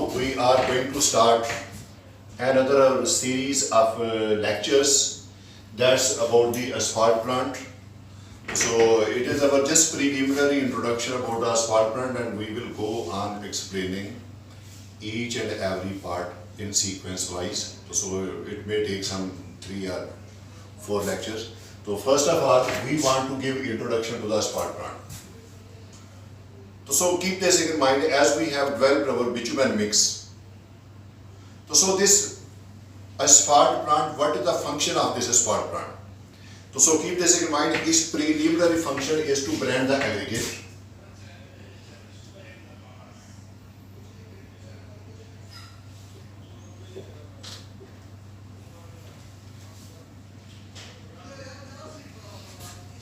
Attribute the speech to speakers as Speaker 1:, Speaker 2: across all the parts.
Speaker 1: now we are going to start another series of lectures that's about the asphalt plant. So it is our just preliminary introduction about the asphalt plant, and we will go on explaining each and every part in sequence wise. So it may take some 3 or 4 lectures. So first of all, we want to give introduction to the asphalt plant. So keep this in mind as we have developed our bitumen mix. So this asphalt plant, what is the function of this asphalt plant? So keep this in mind, its preliminary function is to blend the aggregate.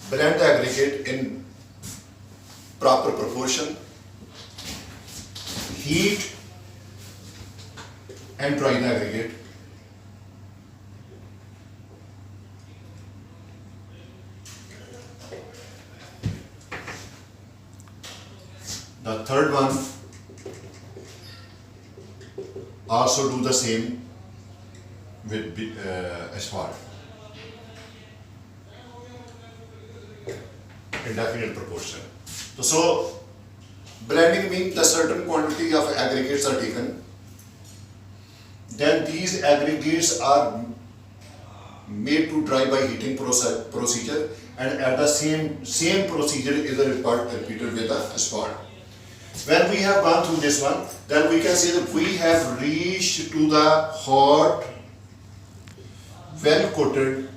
Speaker 1: Blend the aggregate in proper proportion, heat and dry the aggregate. The third one, also do the same with asphalt. In definite proportion. So blending means the certain quantity of aggregates are taken. Then these aggregates are made to dry by heating procedure, and at the same procedure is repeated with the asphalt. When we have gone through this one, then we can say that we have reached to the hot, well coated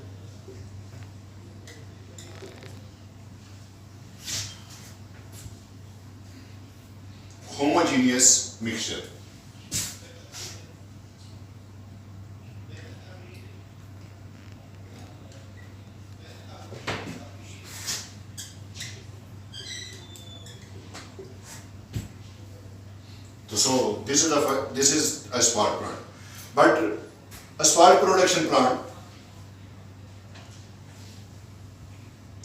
Speaker 1: homogeneous mixture. So this is asphalt plant, but asphalt production plant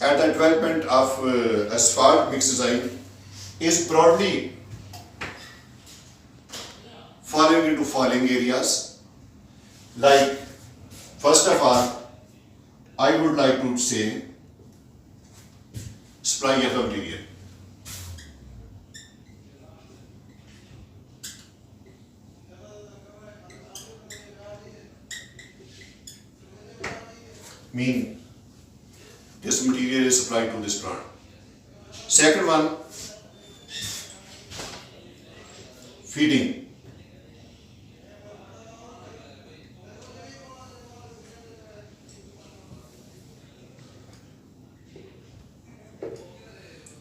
Speaker 1: at the development of asphalt mix design is broadly falling into following areas. Like, first of all, I would like to say supply of the material. Mean this material is supplied to this plant. Second one, feeding.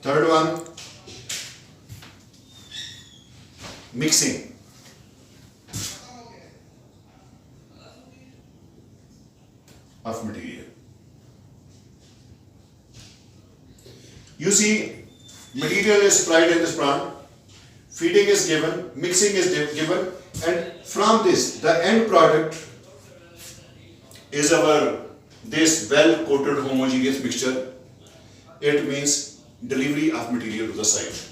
Speaker 1: Third one, mixing. Of material. You see, material is supplied in this plant, feeding is given, mixing is given, and from this, the end product is this well coated homogeneous mixture. It means delivery of material to the site.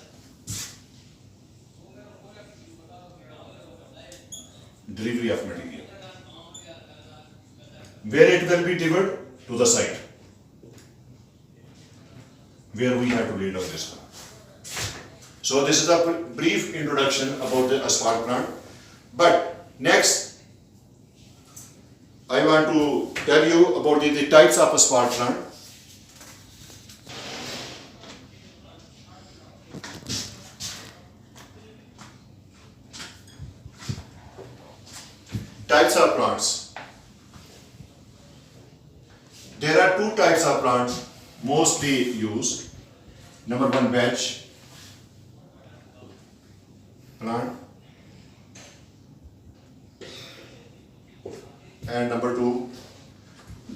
Speaker 1: Delivery of material. Where it will be delivered? To the site where we have to lay down this one. So this is a brief introduction about the asphalt plant. But next, I want to tell you about the types of asphalt plant. Types of plants. There are 2 types of plants mostly used. Number 1, batch plant, and number 2,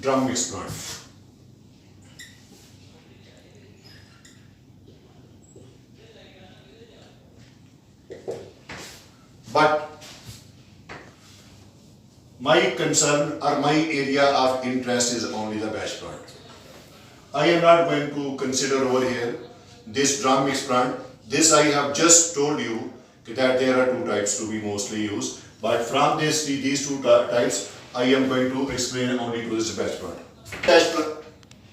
Speaker 1: drum mix plant. But my concern or my area of interest is only the batch plant. I am not going to consider over here this drum mix plant. This I have just told you that there are two types to be mostly used, but from these two types, I am going to explain only to this batch plant.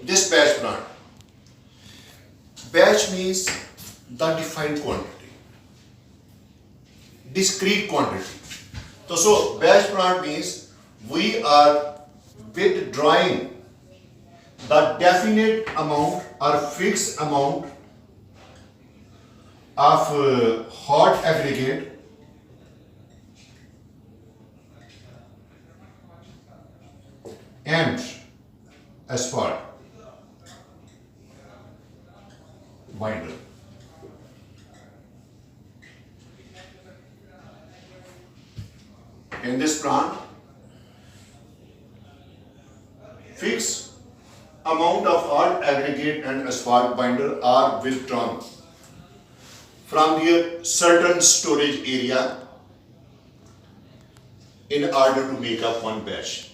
Speaker 1: This batch plant. Batch means the defined quantity, discrete quantity. So batch plant means we are withdrawing the definite amount or fixed amount of hot aggregate and asphalt binder. In this plant, fixed amount of hot aggregate and asphalt binder are withdrawn from their certain storage area in order to make up one batch.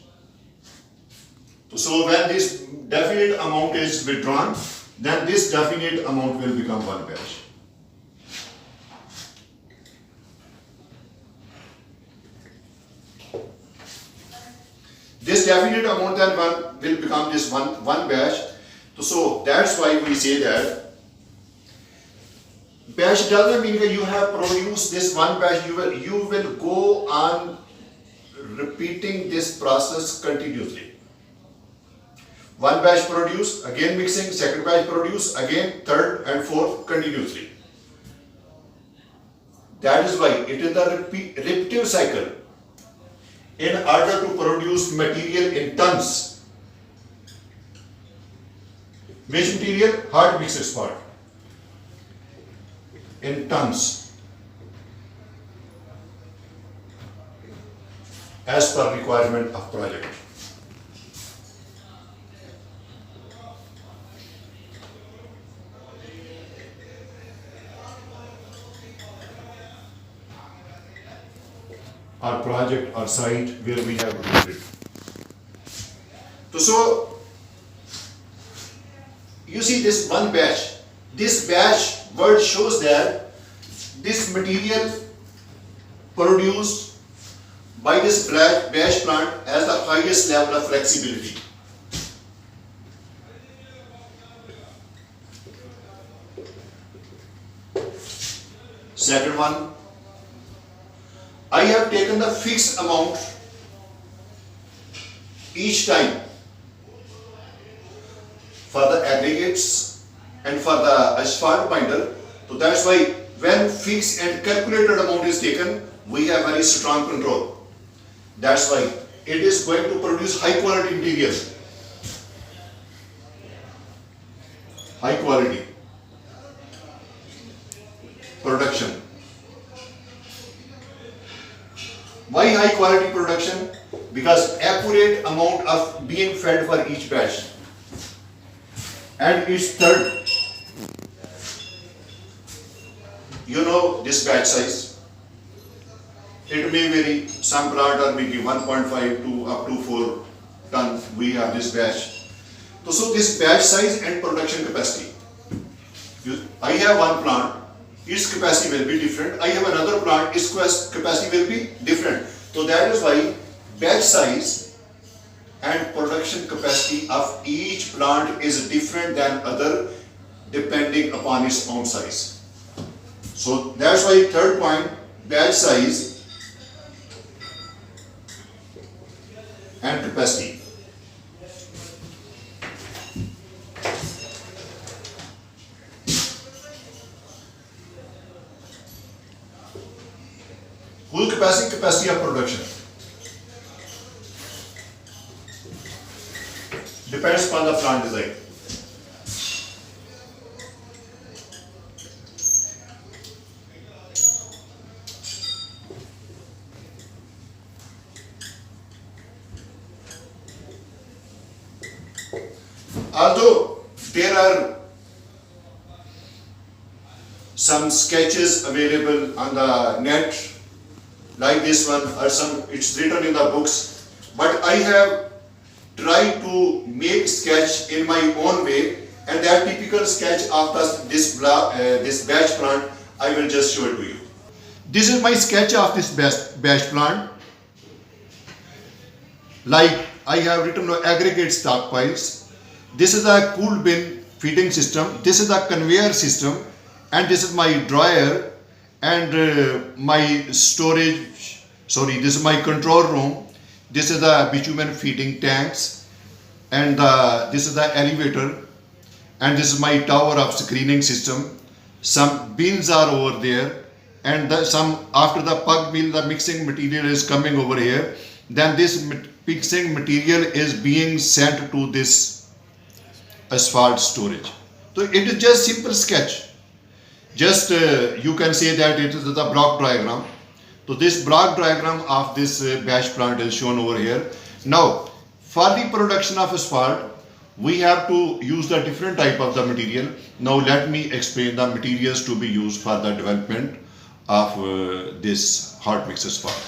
Speaker 1: So when this definite amount is withdrawn, then this definite amount will become one batch. This definite amount then will become this one batch. So that's why we say that batch doesn't mean that you have produced this one batch. You will go on repeating this process continuously. One batch produced, again mixing, second batch produced, again third and fourth continuously. That is why it is the repetitive cycle. In order to produce material in tons, which material? Hard mixed asphalt. In tons, as per requirement of project. Our project, our site where we have produced it. So you see this one batch. This batch word shows that this material produced by this batch plant has the highest level of flexibility. Second one, I have taken the fixed amount each time for the aggregates and for the asphalt binder. So that's why when fixed and calculated amount is taken, we have very strong control. That's why it is going to produce high quality material. High quality production. Why high quality production? Because accurate amount of being fed for each batch. And its third, you know this batch size. It may vary, some plant are making 1.5 to up to 4 ton, we have this batch. So this batch size and production capacity. I have one plant, its capacity will be different. I have another plant, its capacity will be different. So that is why batch size and production capacity of each plant is different than other depending upon its own size. So that's why third point, batch size and capacity. Full capacity of production depends upon the plant design. Although there are some sketches available on the net, like this one, or some it's written in the books, but I have tried to make sketch in my own way, and that typical sketch of this batch plant I will just show it to you. This is my sketch of this batch plant. Like I have written aggregate stockpiles. This is a cool bin feeding system. This is a conveyor system, and this is my dryer and my storage. Sorry, this is my control room. This is the bitumen feeding tanks, and this is the elevator, and this is my tower of screening system. Some bins are over there, and some after the pug mill, the mixing material is coming over here. Then this mixing material is being sent to this asphalt storage. So it is just simple sketch. Just you can say that it is the block diagram. So this block diagram of this batch plant is shown over here. Now, for the production of asphalt, we have to use the different type of the material. Now let me explain the materials to be used for the development of this hot mix asphalt.